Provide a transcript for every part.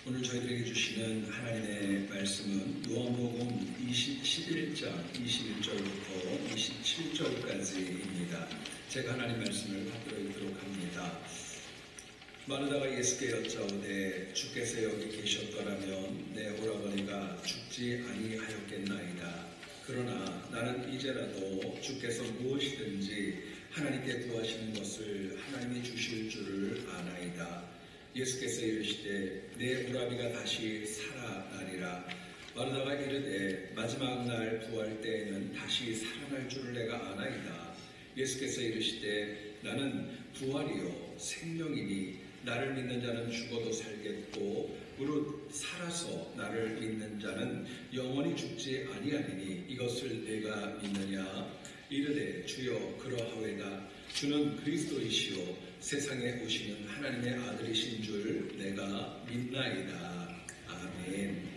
오늘 저희들에게 주시는 하나님의 말씀은 요한복음 11장 21절부터 27절까지입니다. 제가 하나님 말씀을 받들어 읽도록 합니다. 마르다가 예수께 여짜오되 주께서 여기 계셨더라면 내 오라버니가 죽지 아니하였겠나이다. 그러나 나는 이제라도 주께서 무엇이든지 하나님께 구하시는 것을 하나님이 주실 줄을 아나이다. 예수께서 이르시되 내 오라비가 다시 살아나리라. 마르다가 이르되 마지막 날 부활 때에는 다시 살아날 줄을 내가 아나이다. 예수께서 이르시되 나는 부활이요 생명이니 나를 믿는 자는 죽어도 살겠고 무릇 살아서 나를 믿는 자는 영원히 죽지 아니하리니 이것을 내가 믿느냐. 이르되 주여 그러하외다. 주는 그리스도이시요 세상에 오시는 하나님의 아들이신 줄 내가 믿나이다. 아멘.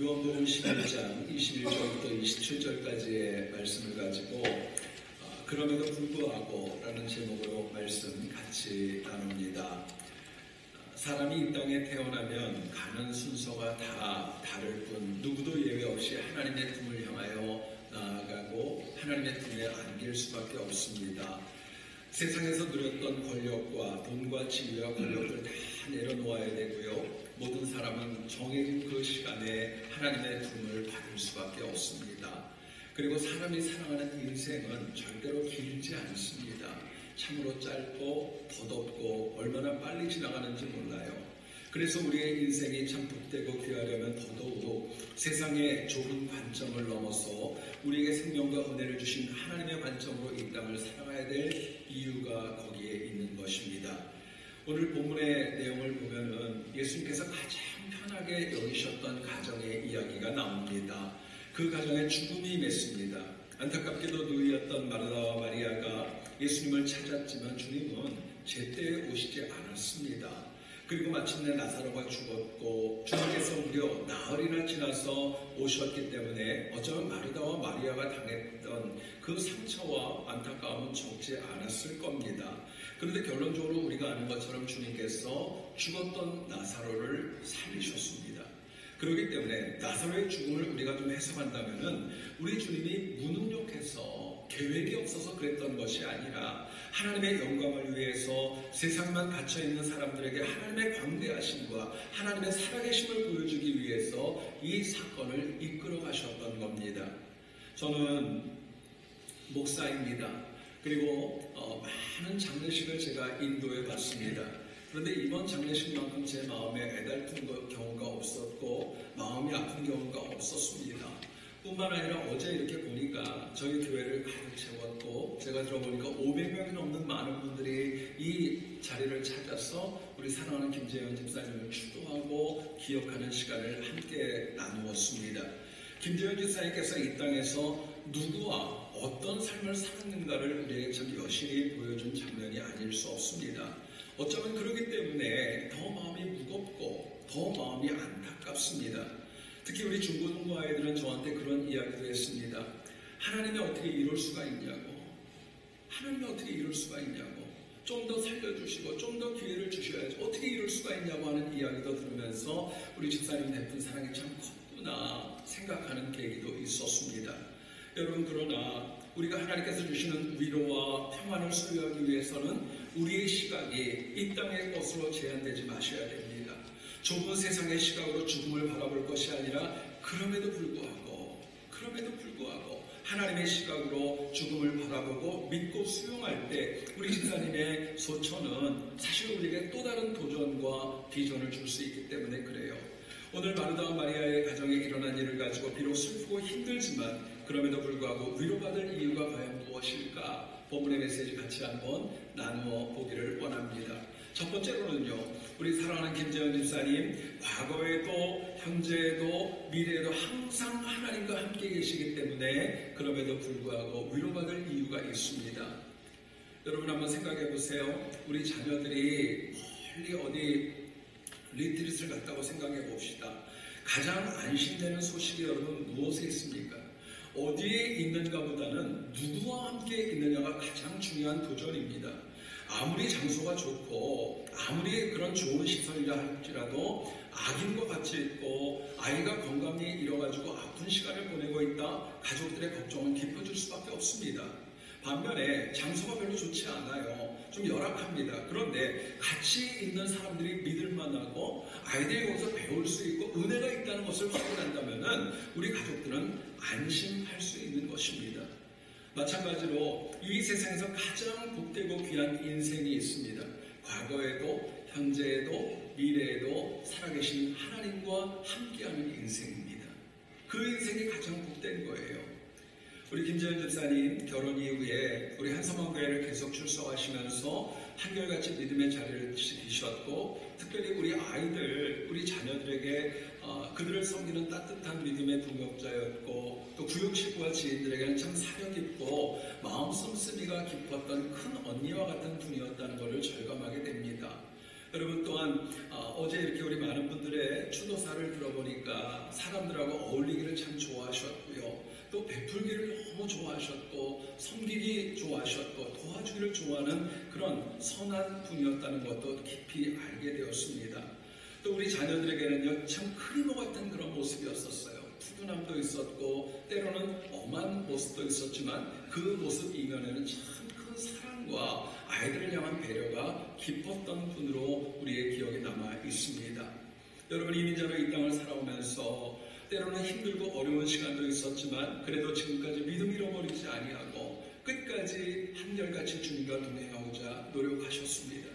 요한복음 11장 21절부터 27절까지의 말씀을 가지고 그럼에도 불구하고 라는 제목으로 말씀 같이 나눕니다. 사람이 이 땅에 태어나면 가는 순서가 다 다를 뿐 누구도 예외 없이 하나님의 품을 향하여 나아가고 하나님의 품에 안길 수밖에 없습니다. 세상에서 누렸던 권력과 돈과 지위와 권력을 다 내려놓아야 되고요. 모든 사람은 정해진 그 시간에 하나님의 품을 받을 수밖에 없습니다. 그리고 사람이 살아가는 인생은 절대로 길지 않습니다. 참으로 짧고 덧없고 얼마나 빨리 지나가는지 몰라요. 그래서 우리의 인생이 참 복되고 귀하려면 더더욱 세상의 좁은 관점을 넘어서 우리에게 생명과 은혜를 주신 하나님의 관점으로 이 땅을 살아가야 될 이유가 거기에 있는 것입니다. 오늘 본문의 내용을 보면은 예수님께서 가장 편하게 여기셨던 가정의 이야기가 나옵니다. 그 가정에 죽음이 맺습니다. 안타깝게도 누이였던 마르다와 마리아가 예수님을 찾았지만 주님은 제때에 오시지 않았습니다. 그리고 마침내 나사로가 죽었고 주님께서 무려 나흘이나 지나서 오셨기 때문에 어쩌면 마르다와 마리아가 당했던 그 상처와 안타까움은 적지 않았을 겁니다. 그런데 결론적으로 우리가 아는 것처럼 주님께서 죽었던 나사로를 살리셨습니다. 그렇기 때문에 나사로의 죽음을 우리가 좀 해석한다면은 우리 주님이 무능력해서 계획이 없어서 그랬던 것이 아니라 하나님의 영광을 위해서 세상만 갇혀있는 사람들에게 하나님의 광대하심과 하나님의 살아계심을 보여주기 위해서 이 사건을 이끌어 가셨던 겁니다. 저는 목사입니다. 그리고 많은 장례식을 제가 인도해 봤습니다. 그런데 이번 장례식만큼 제 마음에 애달픈 경우가 없었고 마음이 아픈 경우가 없었습니다. 뿐만 아니라 어제 이렇게 보니까 저희 교회를 가득 채웠고 제가 들어보니까 500명이 넘는 많은 분들이 이 자리를 찾아서 우리 사랑하는 김재현 집사님을 추도하고 기억하는 시간을 함께 나누었습니다. 김재현 집사님께서 이 땅에서 누구와 어떤 삶을 살았는가를 우리에게 참 여실히 보여준 장면이 아닐 수 없습니다. 어쩌면 그러기 때문에 더 마음이 무겁고 더 마음이 안타깝습니다. 특히 우리 중고등부 아이들은 저한테 그런 이야기도 했습니다. 하나님이 어떻게 이럴 수가 있냐고. 하나님이 어떻게 이럴 수가 있냐고. 좀 더 살려주시고 좀 더 기회를 주셔야지. 어떻게 이럴 수가 있냐고 하는 이야기도 들으면서 우리 집사님 베푼 사랑이 참 컸구나 생각하는 계기도 있었습니다. 여러분 그러나 우리가 하나님께서 주시는 위로와 평안을 소유하기 위해서는 우리의 시각이 이 땅의 것으로 제한되지 마셔야 됩니다. 좁은 세상의 시각으로 죽음을 바라볼 것이 아니라 그럼에도 불구하고 하나님의 시각으로 죽음을 바라보고 믿고 수용할 때 우리 집사님의 소처는 사실 우리에게 또 다른 도전과 비전을 줄 수 있기 때문에 그래요. 오늘 마르다와 마리아의 가정에 일어난 일을 가지고 비록 슬프고 힘들지만 그럼에도 불구하고 위로받을 이유가 과연 무엇일까? 본문의 메시지 같이 한번 나누어 보기를 원합니다. 첫 번째로는요, 우리 사랑하는 김재현 집사님, 과거에도 현재에도 미래에도 항상 하나님과 함께 계시기 때문에 그럼에도 불구하고 위로받을 이유가 있습니다. 여러분 한번 생각해 보세요. 우리 자녀들이 멀리 어디 리트릿을 갔다고 생각해 봅시다. 가장 안심되는 소식이 여러분 무엇에 있습니까? 어디에 있는가 보다는 누구와 함께 있느냐가 가장 중요한 도전입니다. 아무리 장소가 좋고 아무리 그런 좋은 시설이라 할지라도 악인과 같이 있고 아이가 건강이 잃어가지고 아픈 시간을 보내고 있다, 가족들의 걱정은 깊어질 수밖에 없습니다. 반면에 장소가 별로 좋지 않아요. 좀 열악합니다. 그런데 같이 있는 사람들이 믿을만하고 아이들이 거기서 배울 수 있고 은혜가 있다는 것을 확인한다면 우리 가족들은 안심할 수 있는 것입니다. 마찬가지로 이 세상에서 가장 복되고 귀한 인생이 있습니다. 과거에도 현재에도 미래에도 살아계신 하나님과 함께하는 인생입니다. 그 인생이 가장 복된 거예요. 우리 김재현 집사님 결혼 이후에 우리 한섬원교회를 계속 출석하시면서 한결같이 믿음의 자리를 지키셨고, 특별히 우리 아이들, 우리 자녀들에게 그들을 섬기는 따뜻한 믿음의 동역자였고, 또 구역 식구와 지인들에게는 참 사려 깊고 마음 씀씀이가 깊었던 큰 언니와 같은 분이었다는 것을 절감하게 됩니다. 여러분, 또한 어제 이렇게 우리 많은 분들의 추도사를 들어보니까 사람들하고 어울리기를 참 좋아하셨고요, 또 베풀기를 너무 좋아하셨고 섬기기 좋아하셨고 도와주기를 좋아하는 그런 선한 분이었다는 것도 깊이 알게 되었습니다. 또 우리 자녀들에게는요, 참 크리모 같은 그런 모습이었었어요. 푸근함도 있었고 때로는 엄한 모습도 있었지만 그 모습 이면에는 참 큰 사랑과 아이들을 향한 배려가 깊었던 분으로 우리의 기억에 남아 있습니다. 여러분, 이민자로 이 땅을 살아오면서 때로는 힘들고 어려운 시간도 있었지만 그래도 지금까지 믿음 잃어버리지 아니하고 끝까지 한결같이 주님과 동행하고자 노력하셨습니다.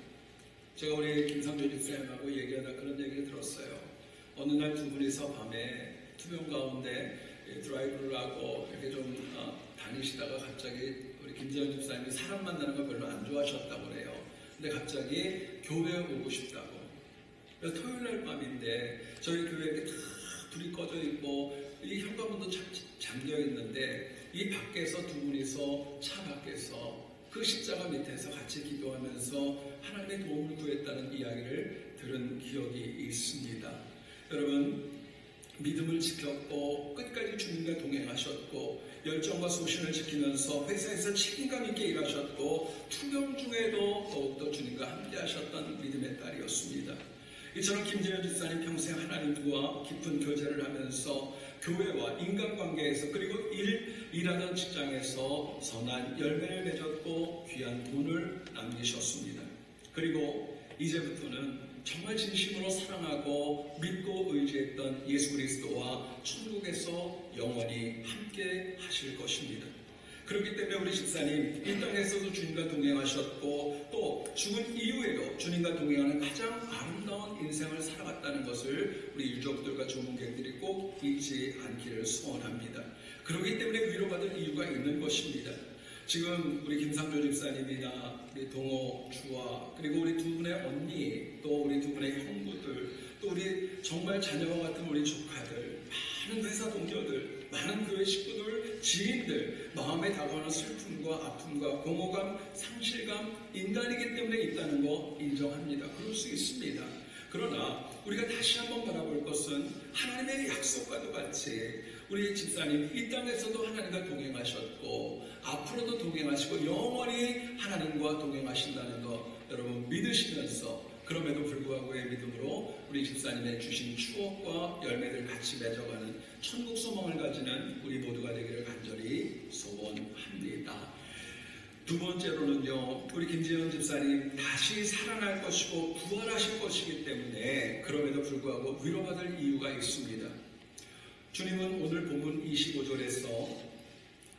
제가 우리 김상조 집사님하고 얘기하다 그런 얘기를 들었어요. 어느 날 두 분이서 밤에 투명 가운데 드라이브를 하고 이렇게 좀 다니시다가 갑자기 우리 김재현 집사님이 사람 만나는 걸 별로 안 좋아하셨다고 그래요. 근데 갑자기 교회에 오고 싶다고. 그래서 토요일 날 밤인데 저희 교회에 이렇게 다 불이 꺼져 있고 이 현관문도 잠겨 있는데 이 밖에서 두 분이서 차 밖에서 그 십자가 밑에서 같이 기도하면서 하나님의 도움을 구했다는 이야기를 들은 기억이 있습니다. 여러분, 믿음을 지켰고 끝까지 주님과 동행하셨고 열정과 소신을 지키면서 회사에서 책임감 있게 일하셨고 투병 중에도 더욱더 주님과 함께 하셨던 믿음의 딸이었습니다. 이처럼 김재현 집사님 평생 하나님과 깊은 교제를 하면서 교회와 인간관계에서 그리고 일하던 직장에서 선한 열매를 맺었고 귀한 돈을 남기셨습니다. 그리고 이제부터는 정말 진심으로 사랑하고 믿고 의지했던 예수 그리스도와 천국에서 영원히 함께 하실 것입니다. 그렇기 때문에 우리 집사님 이 땅에서도 주님과 동행하셨고 또 죽은 이후에도 주님과 동행하는 가장 아름다운 인생을 살아갔다는 것을 우리 유족들과 조문객들이 꼭 잊지 않기를 소원합니다. 그렇기 때문에 위로받을 이유가 있는 것입니다. 지금 우리 김상조 집사님이나 우리 동호 주와 그리고 우리 두 분의 언니, 또 우리 두 분의 형부들, 또 우리 정말 자녀와 같은 우리 조카들, 많은 회사 동료들, 많은 교회 식구들, 지인들, 마음에 다가오는 슬픔과 아픔과 공허감, 상실감, 인간이기 때문에 있다는 거 인정합니다. 그럴 수 있습니다. 그러나 우리가 다시 한번 바라볼 것은 하나님의 약속과도 같이 우리 집사님 이 땅에서도 하나님과 동행하셨고 앞으로도 동행하시고 영원히 하나님과 동행하신다는 것 여러분 믿으시면서, 그럼에도 불구하고의 믿음으로 우리 집사님의 주신 추억과 열매를 같이 맺어가는 천국 소망을 가지는 우리 모두가 되기를 간절히 소원합니다. 두 번째로는요, 우리 김재현 집사님 다시 살아날 것이고 부활하실 것이기 때문에 그럼에도 불구하고 위로받을 이유가 있습니다. 주님은 오늘 본문 25절에서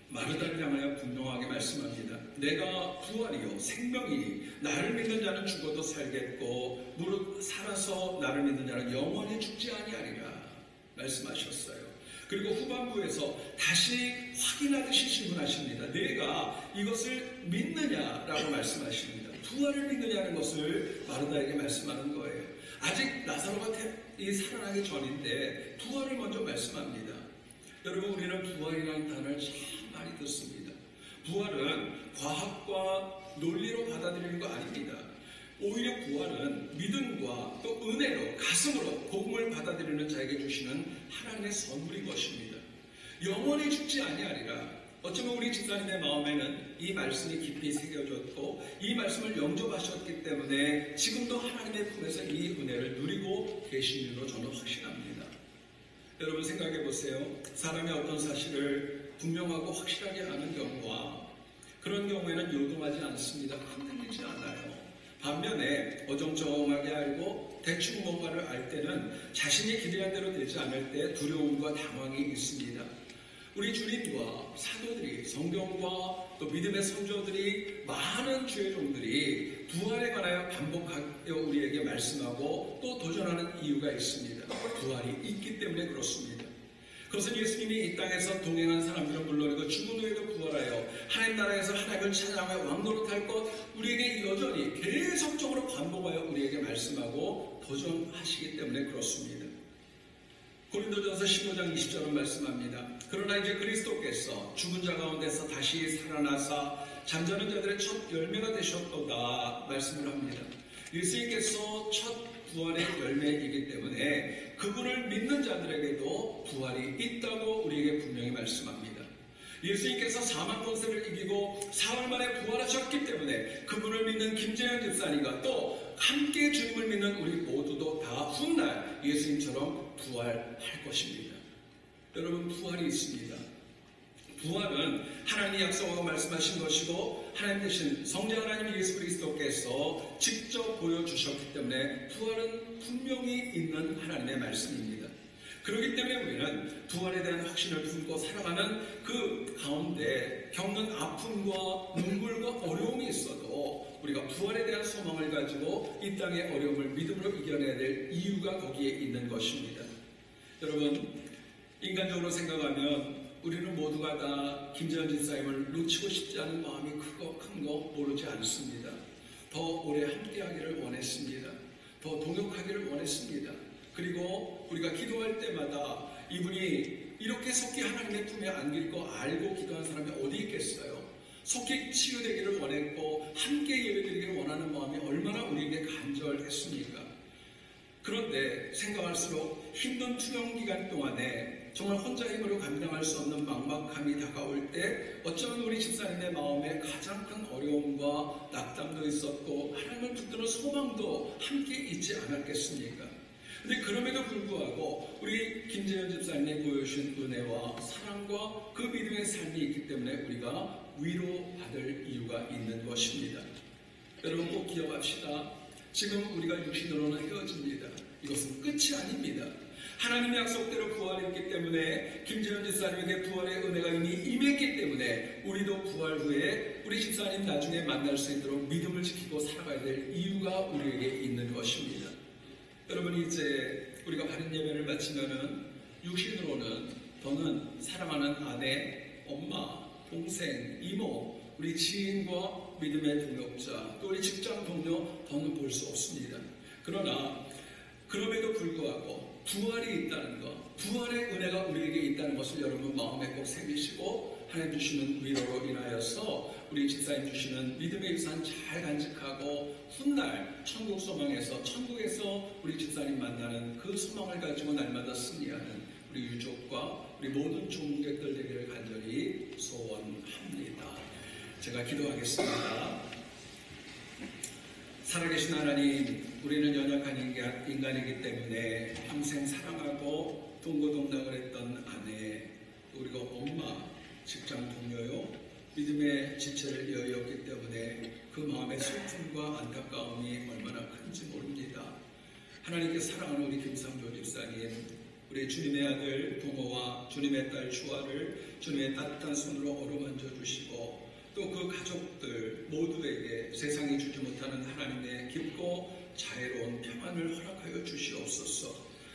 마르다를 향하여 분명하게 말씀합니다. 내가 부활이요 생명이니 나를 믿는 자는 죽어도 살겠고 무릇 살아서 나를 믿는 자는 영원히 죽지 아니하리라 말씀하셨어요. 그리고 후반부에서 다시 확인하듯이 질문하십니다. 내가 이것을 믿느냐라고 말씀하십니다. 부활을 믿느냐는 것을 마르다에게 말씀하는 거예요. 아직 나사로가 살아나기 전인데 부활을 먼저 말씀합니다. 여러분, 우리는 부활이라는 단어를 참 많이 듣습니다. 부활은 과학과 논리로 받아들이는 거 아닙니다. 오히려 부활은 믿음과 또 은혜로 가슴으로 복음을 받아들이는 자에게 주시는 하나님의 선물인 것입니다. 영원히 죽지 아니하리라. 어쩌면 우리 집사님의 마음에는 이 말씀이 깊이 새겨졌고 이 말씀을 영접하셨기 때문에 지금도 하나님의 품에서 이 은혜를 누리고 계신 줄로 저는 확신합니다. 여러분 생각해 보세요. 사람이 어떤 사실을 분명하고 확실하게 아는 경우와 그런 경우에는 요동하지 않습니다. 흔들리지 않아요. 반면에 어정쩡하게 알고 대충 뭔가를 알 때는 자신이 기대한 대로 되지 않을 때 두려움과 당황이 있습니다. 우리 주님과 사도들이, 성경과 또 믿음의 선조들이, 많은 주의 종들이 부활에 관하여 반복하여 우리에게 말씀하고 또 도전하는 이유가 있습니다. 부활이 있기 때문에 그렇습니다. 그것은 예수님이 이 땅에서 동행한 사람들은 물론이고 죽은 후에도 부활하여 하나님 나라에서 하나님을 찬양하며 왕노릇할 것, 우리에게 여전히 계속적으로 반복하여 우리에게 말씀하고 도전하시기 때문에 그렇습니다. 고린도전서 15장 20절은 말씀합니다. 그러나 이제 그리스도께서 죽은 자 가운데서 다시 살아나사 잠자는 자들의 첫 열매가 되셨도다 말씀을 합니다. 예수님께서 첫 부활의 열매이기 때문에 그분을 믿는 자들에게도 부활이 있다고 우리에게 분명히 말씀합니다. 예수님께서 사망 권세를 이기고 사흘 만에 부활하셨기 때문에 그분을 믿는 김재현 집사님과 또 함께 주님을 믿는 우리 모두도 다 훗날 예수님처럼 부활할 것입니다. 여러분, 부활이 있습니다. 부활은 하나님이 약속하고 말씀하신 것이고 하나님 대신 성자 하나님 예수 그리스도께서 직접 보여주셨기 때문에 부활은 분명히 있는 하나님의 말씀입니다. 그렇기 때문에 우리는 부활에 대한 확신을 품고 살아가는 그 가운데 겪는 아픔과 눈물과 어려움이 있어도 우리가 부활에 대한 소망을 가지고 이 땅의 어려움을 믿음으로 이겨내야 될 이유가 거기에 있는 것입니다. 여러분, 인간적으로 생각하면 우리는 모두가 다 김재현 집사님을 놓치고 싶지 않은 마음이 큰 거 모르지 않습니다. 더 오래 함께하기를 원했습니다. 더 동역하기를 원했습니다. 그리고 우리가 기도할 때마다 이분이 이렇게 속히 하나님의 품에 안길 거 알고 기도하는 사람이 어디 있겠어요? 속히 치유되기를 원했고 함께 예배드리기를 원하는 마음이 얼마나 우리에게 간절했습니까? 그런데 생각할수록 힘든 투병 기간 동안에 정말 혼자 힘으로 감당할 수 없는 막막함이 다가올 때 어쩌면 우리 집사님의 마음에 가장 큰 어려움과 낙담도 있었고 하나님을 붙드는 소망도 함께 있지 않았겠습니까? 근데 그럼에도 불구하고 우리 김재현 집사님이 보여주신 은혜와 사랑과 그 믿음의 삶이 있기 때문에 우리가 위로받을 이유가 있는 것입니다. 여러분 꼭 기억합시다. 지금 우리가 육신으로는 헤어집니다. 이것은 끝이 아닙니다. 하나님의 약속대로 부활했기 때문에 김재현 집사님에게 부활의 은혜가 이미 임했기 때문에 우리도 부활 후에 우리 집사님 나중에 만날 수 있도록 믿음을 지키고 살아가야 될 이유가 우리에게 있는 것입니다. 여러분 이제 우리가 바른 예배를 마치면은 육신으로는 더는 사랑하는 아내, 엄마, 동생, 이모, 우리 지인과 믿음의 동역자, 또 우리 직장 동료 더는 볼 수 없습니다. 그러나 그럼에도 불구하고 부활이 있다는 것, 부활의 은혜가 우리에게 있다는 것을 여러분 마음에 꼭 새기시고 하나님 주시는 위로로 인하여서 우리 집사님 주시는 믿음의 유산 잘 간직하고 훗날 천국 소망에서 천국에서 우리 집사님 만나는 그 소망을 가지고 날마다 승리하는 우리 유족과 우리 모든 종객들 되기를 간절히 소원합니다. 제가 기도하겠습니다. 살아계신 하나님, 우리는 연약한 인간이기 때문에 평생 사랑하고 동고동락을 했던 아내, 그리고 엄마, 직장 동료요, 믿음의 지체를 여의었기 때문에 그 마음의 슬픔과 안타까움이 얼마나 큰지 모릅니다. 하나님께 사랑하는 우리 김상조 집사님, 우리 주님의 아들 동호와 주님의 딸 주아를 주님의 따뜻한 손으로 어루만져 주시고 또 그 가족들 모두에게 세상이 주지 못하는 하나님의 깊고 자애로운 평안을 허락하여 주시옵소서.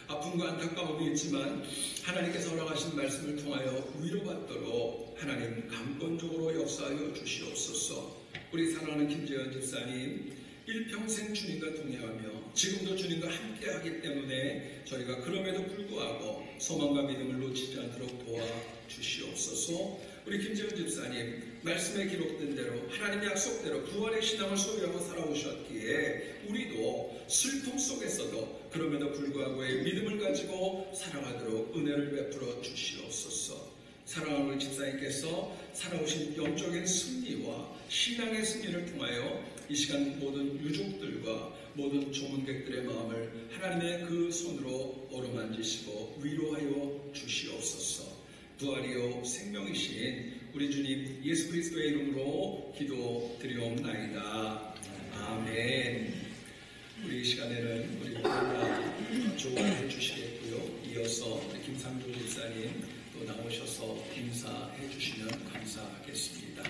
아픔과 안타까움이 있지만 하나님께서 허락하신 말씀을 통하여 위로받도록 하나님 강권적으로 역사하여 주시옵소서. 우리 사랑하는 김재현 집사님, 일평생 주님과 동행하며 지금도 주님과 함께하기 때문에 저희가 그럼에도 불구하고 소망과 믿음을 놓치지 않도록 도와주시옵소서. 우리 김재현 집사님, 말씀에 기록된 대로 하나님의 약속대로 부활의 신앙을 소유하고 살아오셨기에 우리도 슬픔 속에서도 그럼에도 불구하고의 믿음을 가지고 살아가도록 은혜를 베풀어 주시옵소서. 사랑하는 우리 집사님께서 살아오신 영적인 승리와 신앙의 승리를 통하여 이 시간 모든 유족들과 모든 조문객들의 마음을 하나님의 그 손으로 어루만지시고 위로하여 주시옵소서. 부활이요 생명이신 우리 주님 예수 그리스도의 이름으로 기도드리옵나이다. 아멘. 우리 시간에는 우리 모두가 조언해 주시겠고요. 이어서 우리 김상조 집사님 또 나오셔서 인사해 주시면 감사하겠습니다.